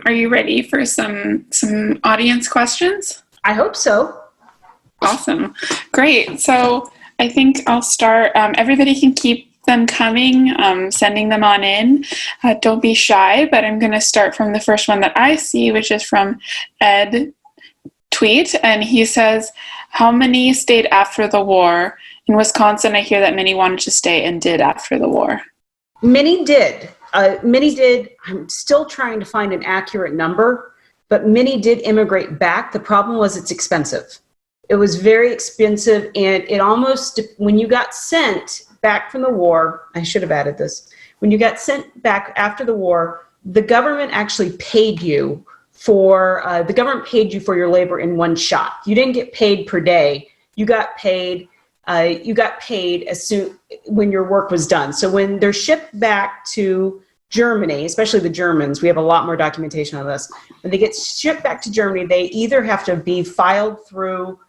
Are you ready for some audience questions? I hope so. Awesome. Great. So I think I'll start. Everybody can keep them coming, sending them on in. Don't be shy, but I'm going to start from the first one that I see, which is from Ed Tweet. And he says, how many stayed after the war? In Wisconsin, I hear that many wanted to stay and did after the war. Many did. Many did. I'm still trying to find an accurate number, but many did immigrate back. The problem was it's expensive. It was very expensive, and it almost, when you got sent back from the war, I should have added this, when you got sent back after the war, the government actually paid you for, your labor in one shot. You didn't get paid per day. You got paid as soon when your work was done. So when they're shipped back to Germany, especially the Germans, we have a lot more documentation on this. When they get shipped back to Germany, they either have to be filed through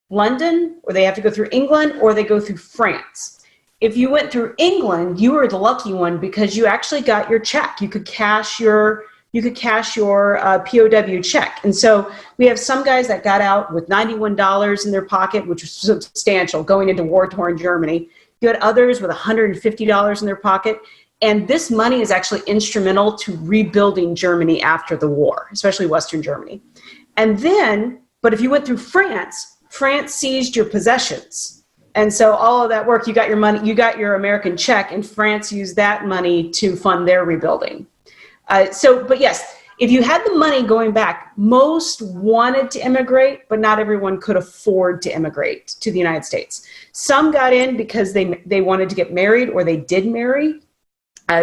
London, or they have to go through England, or they go through France. If you went through England, you were the lucky one because you actually got your check. You could cash your POW check. And so we have some guys that got out with $91 in their pocket, which was substantial going into war-torn Germany. You had others with $150 in their pocket. And this money is actually instrumental to rebuilding Germany after the war, especially Western Germany. And then, but if you went through France, France seized your possessions. And so all of that work, you got your money, you got your American check, and France used that money to fund their rebuilding. But yes, if you had the money going back, most wanted to immigrate, but not everyone could afford to immigrate to the United States. Some got in because they wanted to get married, or they did marry.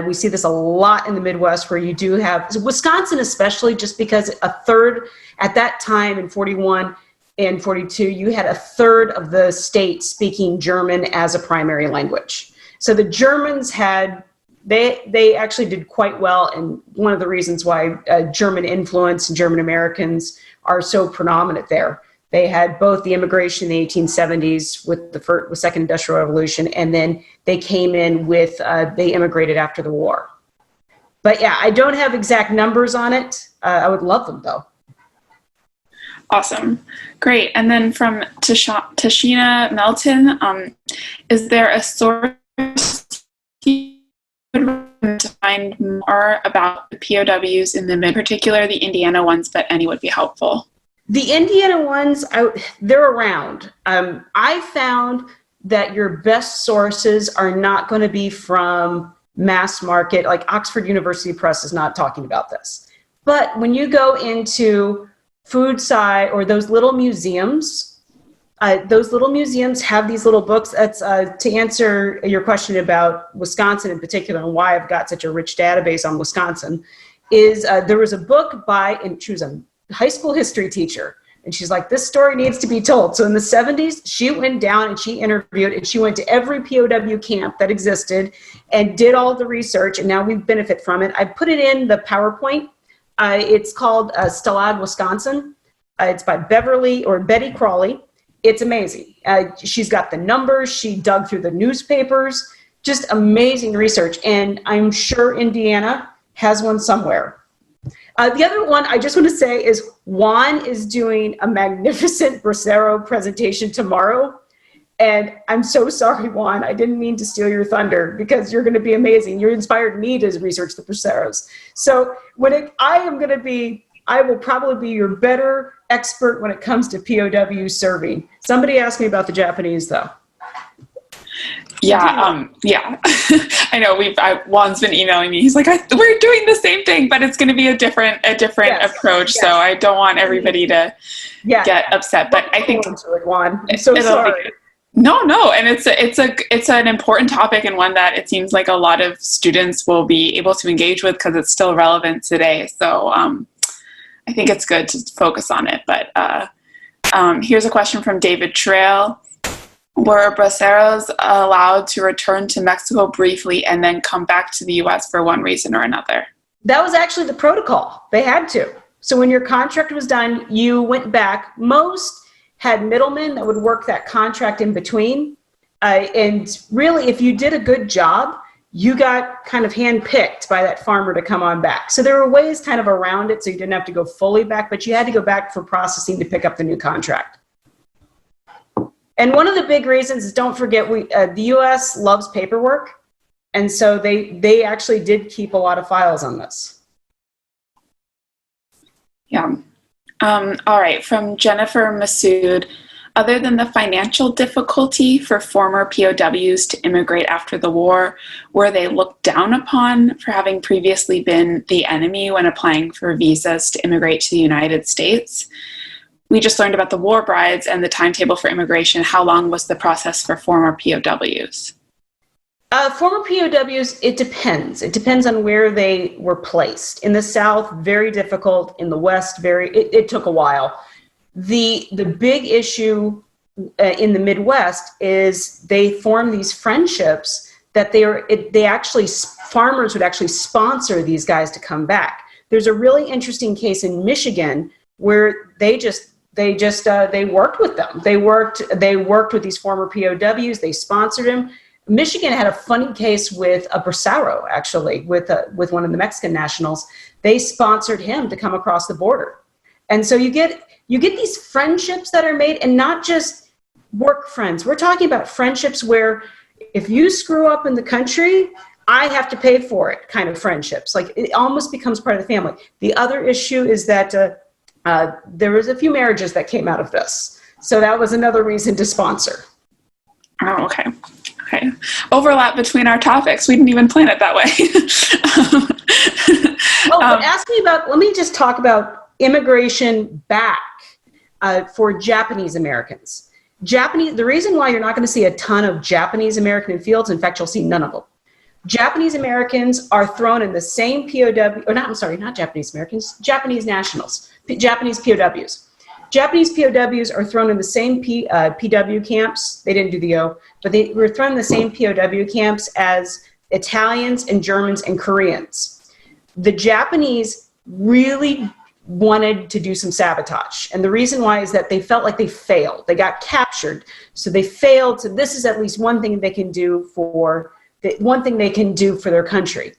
We see this a lot in the Midwest, where you do have, Wisconsin especially, just because a third, at that time in 41 and 42, you had a third of the state speaking German as a primary language. So the Germans had, they actually did quite well, and one of the reasons why German influence and German Americans are so predominant there. They had both the immigration in the 1870s with the Second Industrial Revolution, and then they came in with, they immigrated after the war. But yeah, I don't have exact numbers on it. I would love them though. Awesome. Great. And then from Tashina Melton, is there a source to find more about the POWs in the mid, particular the Indiana ones, but any would be helpful? The Indiana ones, they're around. I found that your best sources are not going to be from mass market, like Oxford University Press is not talking about this. But when you go into food side or those little museums have these little books. That's to answer your question about Wisconsin in particular and why I've got such a rich database on Wisconsin is there was a book and she was a high school history teacher. And she's like, this story needs to be told. So in the 70s, she went down and she interviewed and she went to every POW camp that existed and did all the research. And now we benefit from it. I put it in the PowerPoint. It's called Stalag, Wisconsin. It's by Betty Crawley. It's amazing. She's got the numbers. She dug through the newspapers. Just amazing research. And I'm sure Indiana has one somewhere. The other one I just want to say is Juan is doing a magnificent Bracero presentation tomorrow. And I'm so sorry, Juan. I didn't mean to steal your thunder because you're going to be amazing. You inspired me to research the Braceros. So I will probably be your better expert when it comes to POW serving. Somebody asked me about the Japanese, though. Yeah, I know. Juan's been emailing me. He's like, we're doing the same thing, but it's going to be a different yes, approach. Yes. So I don't want everybody to get upset. But I think Juan, I'm so sorry. No, and it's an important topic and one that it seems like a lot of students will be able to engage with because it's still relevant today. So I think it's good to focus on it. But here's a question from David Trail. Were Braceros allowed to return to Mexico briefly and then come back to the U.S. for one reason or another? That was actually the protocol. They had to. So when your contract was done, you went back. Most had middlemen that would work that contract in between. And really, if you did a good job, you got kind of handpicked by that farmer to come on back. So there were ways kind of around it, so you didn't have to go fully back, but you had to go back for processing to pick up the new contract. And one of the big reasons is, don't forget, the U.S. loves paperwork, and so they actually did keep a lot of files on this. Yeah. All right. From Jennifer Masood, other than the financial difficulty for former POWs to immigrate after the war, were they looked down upon for having previously been the enemy when applying for visas to immigrate to the United States? We just learned about the war brides and the timetable for immigration. How long was the process for former POWs? Former POWs, it depends. It depends on where they were placed. In the South, very difficult. In the West, it took a while. The big issue in the Midwest is they form these friendships that farmers would actually sponsor these guys to come back. There's a really interesting case in Michigan where they worked with them. They worked with these former POWs. They sponsored them. Michigan had a funny case with a Bracero, actually, with one of the Mexican nationals. They sponsored him to come across the border. And so you get these friendships that are made, and not just work friends. We're talking about friendships where if you screw up in the country, I have to pay for it kind of friendships. Like, it almost becomes part of the family. The other issue is that there was a few marriages that came out of this. So that was another reason to sponsor. Oh, okay. Okay. Overlap between our topics. We didn't even plan it that way. But let me just talk about immigration back for Japanese Americans. The reason why you're not going to see a ton of Japanese American in fields, in fact, you'll see none of them. Japanese Americans are thrown in the same not Japanese Americans, Japanese nationals, Japanese POWs. Japanese POWs are thrown in the same PW camps. They didn't do the O, but they were thrown in the same POW camps as Italians and Germans and Koreans. The Japanese really wanted to do some sabotage. And the reason why is that they felt like they failed. They got captured. So they failed. So this is at least one thing they can do for their country.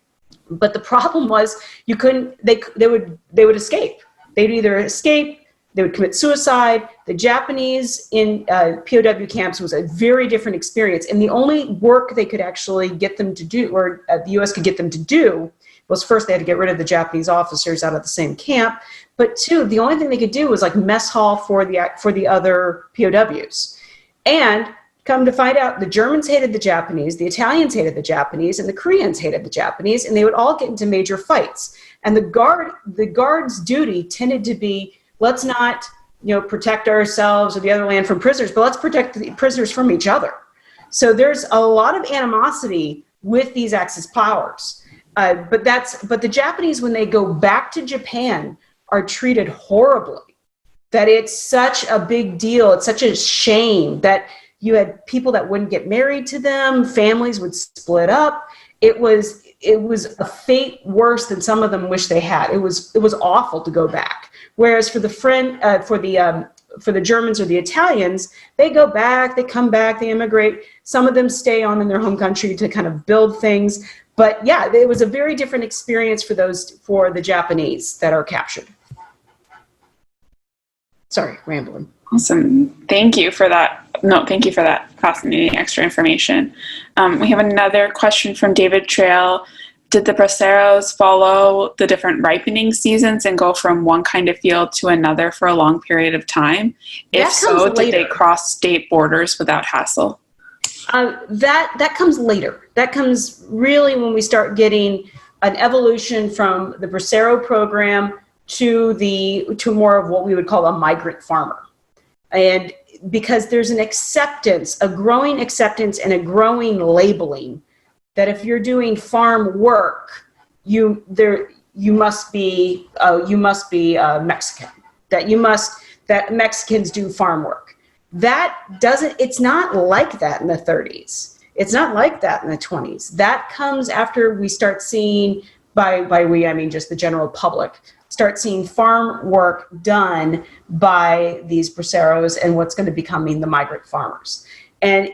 But the problem was they would escape. They'd either escape, they would commit suicide. The Japanese in POW camps was a very different experience. And the only work they could actually get them to do, or the U.S. could get them to do, was first they had to get rid of the Japanese officers out of the same camp. But two, the only thing they could do was like mess hall for the other POWs. And come to find out, the Germans hated the Japanese, the Italians hated the Japanese, and the Koreans hated the Japanese, and they would all get into major fights. And the guard's duty tended to be, let's not, protect ourselves or the other land from prisoners, but let's protect the prisoners from each other. So there's a lot of animosity with these Axis powers. But the Japanese, when they go back to Japan, are treated horribly. That it's such a big deal. It's such a shame that you had people that wouldn't get married to them. Families would split up. It was a fate worse than some of them wish they had. It was awful to go back. Whereas for the Germans or the Italians, they go back, they come back, they immigrate. Some of them stay on in their home country to kind of build things. But yeah, it was a very different experience for the Japanese that are captured. Sorry, rambling. Awesome. Thank you for that. No, thank you for that fascinating extra information. We have another question from David Trail. Did the Braceros follow the different ripening seasons and go from one kind of field to another for a long period of time? If so, did they cross state borders without hassle? That comes later. That comes really when we start getting an evolution from the Bracero program to more of what we would call a migrant farmer. And because there's a growing acceptance and a growing labeling that if you're doing farm work, you must be Mexican. That Mexicans do farm work. It's not like that in the 30s. It's not like that in the 20s. That comes after we start seeing, by we I mean just the general public, start seeing farm work done by these braceros and what's going to becoming the migrant farmers. And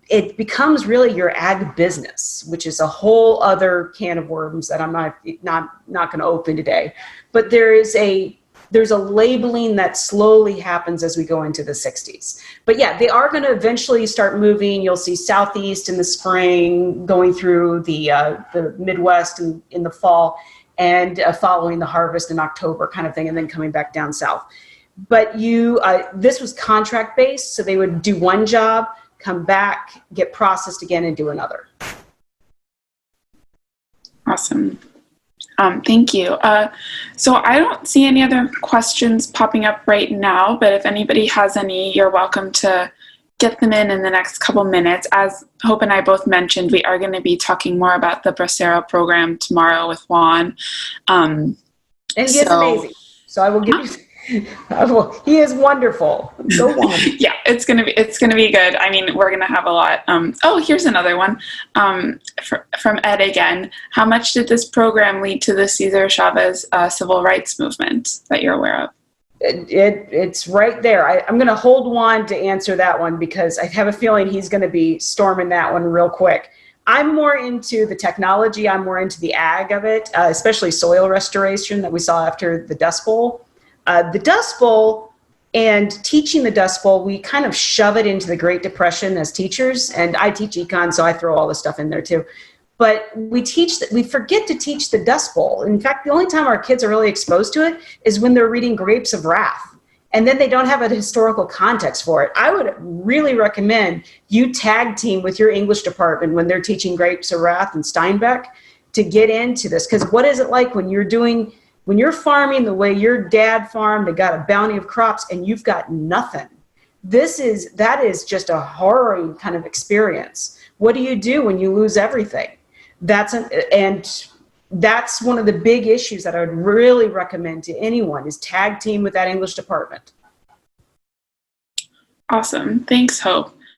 it becomes really your ag business, which is a whole other can of worms that I'm not going to open today. But there's a labeling that slowly happens as we go into the 60s. But yeah, they are going to eventually start moving. You'll see Southeast in the spring, going through the Midwest in the fall, and following the harvest in October kind of thing, and then coming back down south. But this was contract based, so they would do one job, come back, get processed again, and do another. Awesome. Thank you. So I don't see any other questions popping up right now, but if anybody has any, you're welcome to get them in the next couple minutes. As Hope and I both mentioned, we are going to be talking more about the Bracero program tomorrow with Juan. And he is amazing. So I will give you... He is wonderful. Go on. Yeah, it's gonna be good. I mean, we're gonna have a lot. Here's another one from Ed again. How much did this program lead to the Cesar Chavez civil rights movement that you're aware of? It's right there. I'm going to hold Juan to answer that one because I have a feeling he's going to be storming that one real quick. I'm more into the technology. I'm more into the ag of it, especially soil restoration that we saw after the Dust Bowl. The Dust Bowl and teaching the Dust Bowl, we kind of shove it into the Great Depression as teachers, and I teach econ, so I throw all this stuff in there too. But we forget to teach the Dust Bowl. In fact, the only time our kids are really exposed to it is when they're reading Grapes of Wrath, and then they don't have a historical context for it. I would really recommend you tag team with your English department when they're teaching Grapes of Wrath and Steinbeck to get into this, because what is it like when you're farming the way your dad farmed and got a bounty of crops and you've got nothing? That is just a horrible kind of experience. What do you do when you lose everything? That's one of the big issues that I would really recommend to anyone is tag team with that English department. Awesome. Thanks, Hope.